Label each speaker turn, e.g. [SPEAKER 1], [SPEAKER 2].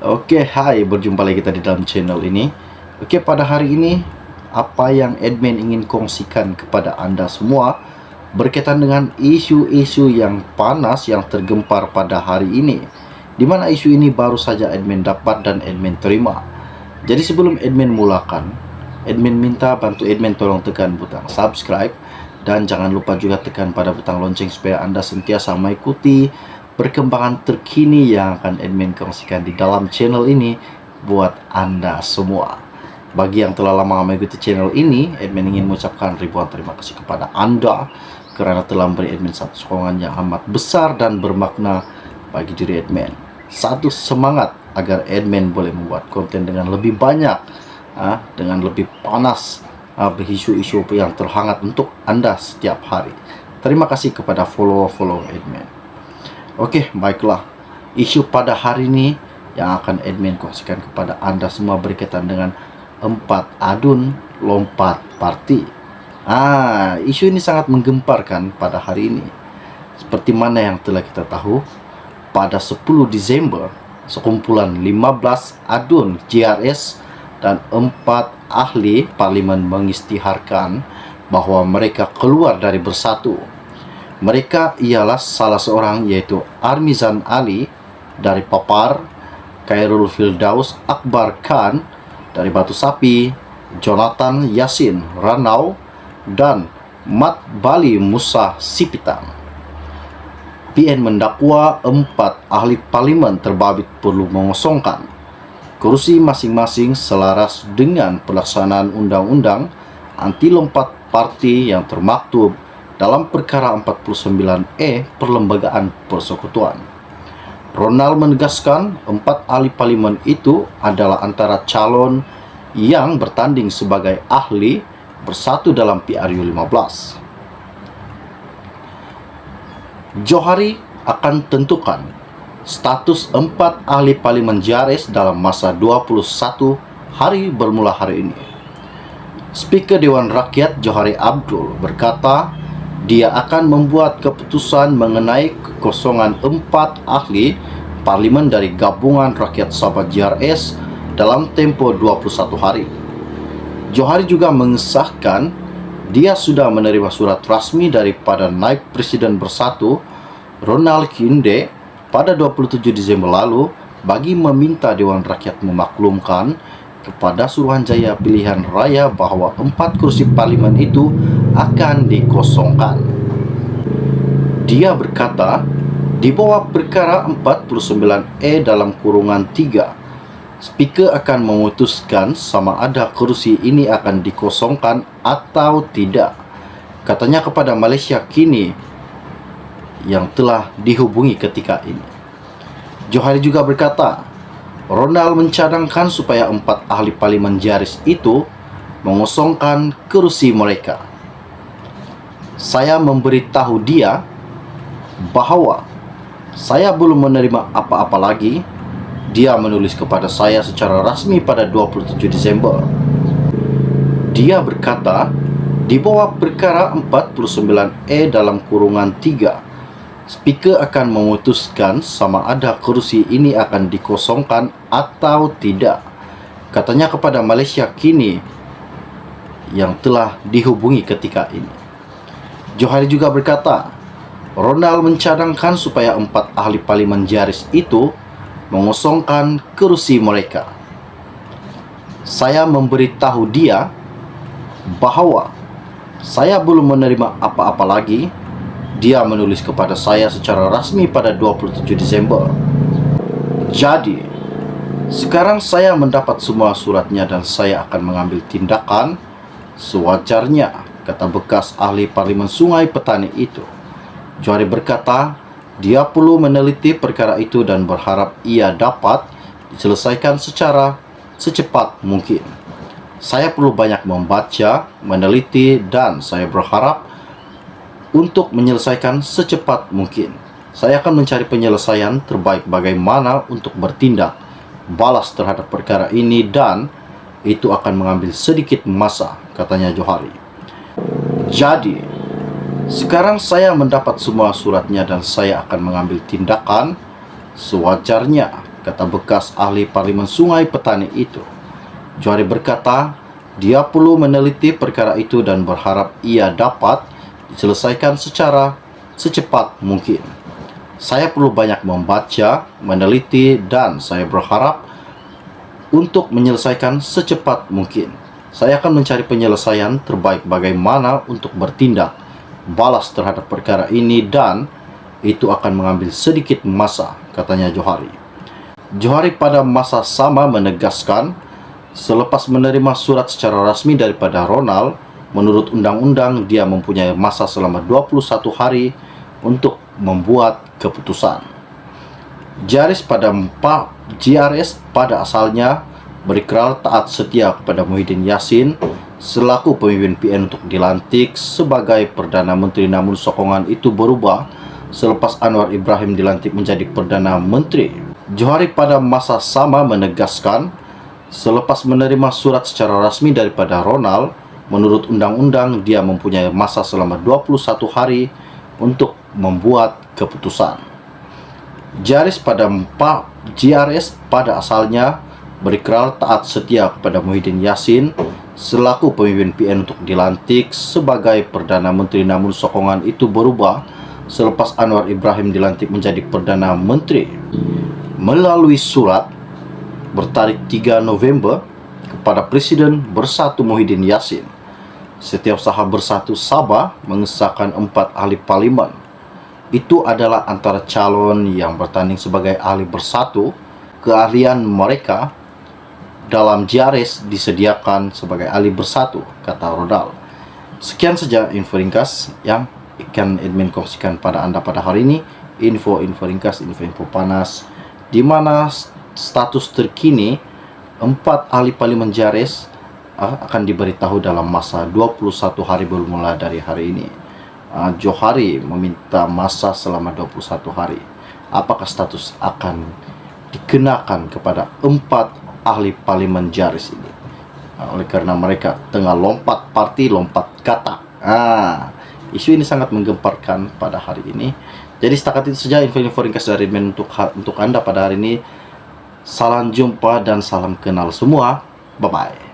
[SPEAKER 1] Oke, hai, berjumpa lagi kita di dalam channel ini. Oke, pada hari ini apa yang admin ingin kongsikan kepada Anda semua berkaitan dengan isu-isu yang panas yang tergempar pada hari ini, di mana isu ini baru saja admin dapat dan admin terima. Jadi sebelum admin mulakan, admin minta bantu admin tolong tekan butang subscribe dan jangan lupa juga tekan pada butang lonceng supaya Anda sentiasa mengikuti perkembangan terkini yang akan admin kongsikan di dalam channel ini buat Anda semua. Bagi yang telah lama mengikuti channel ini, admin ingin mengucapkan ribuan terima kasih kepada Anda karena telah memberi admin satu sokongan yang amat besar dan bermakna bagi diri admin. Satu semangat agar admin boleh membuat konten dengan lebih banyak, dengan lebih panas, isu-isu yang terhangat untuk Anda setiap hari. Terima kasih kepada follow admin. Oke, baiklah. Isu pada hari ini yang akan admin kongsikan kepada Anda semua berkaitan dengan 4 adun lompat party. Isu ini sangat menggemparkan pada hari ini. Seperti mana yang telah kita tahu, pada 10 Desember, sekumpulan 15 adun JRS dan 4 ahli parlimen mengisytiharkan bahwa mereka keluar dari Bersatu. Mereka ialah salah seorang yaitu Armizan Ali dari Papar, Khairul Firdaus Akbar Khan dari Batu Sapi, Jonathan Yasin Ranau, dan Mat Bali Musa Sipitang. PN mendakwa 4 ahli parlimen terbabit perlu mengosongkan kursi masing-masing selaras dengan pelaksanaan undang-undang anti lompat parti yang termaktub dalam perkara 49E Perlembagaan Persekutuan. Ronald menegaskan 4 ahli parlimen itu adalah antara calon yang bertanding sebagai ahli Bersatu dalam PRU 15. Johari akan tentukan status 4 ahli parlimen JRS dalam masa 21 hari bermula hari ini. Speaker Dewan Rakyat Johari Abdul berkata dia akan membuat keputusan mengenai kekosongan 4 ahli parlimen dari Gabungan Rakyat Sabah JRS dalam tempo 21 hari. Johari juga mengesahkan dia sudah menerima surat rasmi daripada Naib Presiden Bersatu Ronald Kinde pada 27 Desember lalu bagi meminta Dewan Rakyat memaklumkan kepada Suruhanjaya Pilihan Raya bahwa 4 kursi parlimen itu akan dikosongkan. Dia berkata, di bawah perkara 49E dalam kurungan 3, Speaker akan memutuskan sama ada kursi ini akan dikosongkan atau tidak. Katanya kepada Malaysia Kini yang telah dihubungi ketika ini. Johari juga berkata, Ronald mencadangkan supaya 4 ahli parlimen JRS itu mengosongkan kursi mereka. Saya memberitahu dia bahwa saya belum menerima apa-apa lagi. Dia menulis kepada saya secara rasmi pada 27 Desember. Dia berkata, di bawah perkara 49E dalam kurungan 3, Speaker akan memutuskan sama ada kursi ini akan dikosongkan atau tidak. Katanya kepada Malaysia Kini yang telah dihubungi ketika ini. Johari juga berkata, Ronald mencadangkan supaya 4 ahli parlimen JRS itu mengosongkan kursi mereka. Saya memberitahu dia bahwa saya belum menerima apa-apa lagi. Dia menulis kepada saya secara rasmi pada 27 Desember. Jadi, sekarang saya mendapat semua suratnya dan saya akan mengambil tindakan sewajarnya, kata bekas ahli parlimen Sungai Petani itu. Johari berkata, dia perlu meneliti perkara itu dan berharap ia dapat diselesaikan secara secepat mungkin. Saya perlu banyak membaca, meneliti, dan saya berharap untuk menyelesaikan secepat mungkin. Saya akan mencari penyelesaian terbaik bagaimana untuk bertindak balas terhadap perkara ini dan itu akan mengambil sedikit masa, katanya Johari. Jadi, sekarang saya mendapat semua suratnya dan saya akan mengambil tindakan sewajarnya, kata bekas ahli Parlimen Sungai Petani itu. Johari berkata, dia perlu meneliti perkara itu dan berharap ia dapat diselesaikan secara secepat mungkin. Saya perlu banyak membaca, meneliti, dan saya berharap untuk menyelesaikan secepat mungkin. Saya akan mencari penyelesaian terbaik bagaimana untuk bertindak balas terhadap perkara ini, dan itu akan mengambil sedikit masa, katanya Johari. Johari pada masa sama menegaskan, selepas menerima surat secara rasmi daripada Ronald, menurut undang-undang dia mempunyai masa selama 21 hari untuk membuat keputusan. GRS pada asalnya berikrar taat setia kepada Muhyiddin Yassin selaku pemimpin PN untuk dilantik sebagai Perdana Menteri, namun sokongan itu berubah selepas Anwar Ibrahim dilantik menjadi Perdana Menteri. Johari pada masa sama menegaskan, selepas menerima surat secara rasmi daripada Ronald, menurut undang-undang dia mempunyai masa selama 21 hari untuk membuat keputusan. GRS pada asalnya berikrar taat setia kepada Muhyiddin Yassin selaku pemimpin PN untuk dilantik sebagai Perdana Menteri, namun sokongan itu berubah selepas Anwar Ibrahim dilantik menjadi Perdana Menteri. Melalui surat bertarik 3 November kepada Presiden Bersatu Muhyiddin Yassin, Setiausaha Bersatu Sabah mengesahkan 4 ahli parlimen. Itu adalah antara calon yang bertanding sebagai ahli bersatu. Keahlian mereka dalam GRS disediakan sebagai ahli bersatu, kata Ronald. Sekian saja info ringkas yang akan admin kongsikan pada Anda pada hari ini. Info ringkas, info panas, di mana status terkini 4 ahli parlimen GRS akan diberitahu dalam masa 21 hari bermula dari hari ini. Johari meminta masa selama 21 hari. Apakah status akan dikenakan kepada 4 ahli parlimen GRS ini? Oleh karena mereka tengah lompat parti, lompat kata. Isu ini sangat menggemparkan pada hari ini. Jadi setakat itu saja info ringkas dari admin untuk Anda pada hari ini. Salam jumpa dan salam kenal semua. Bye-bye.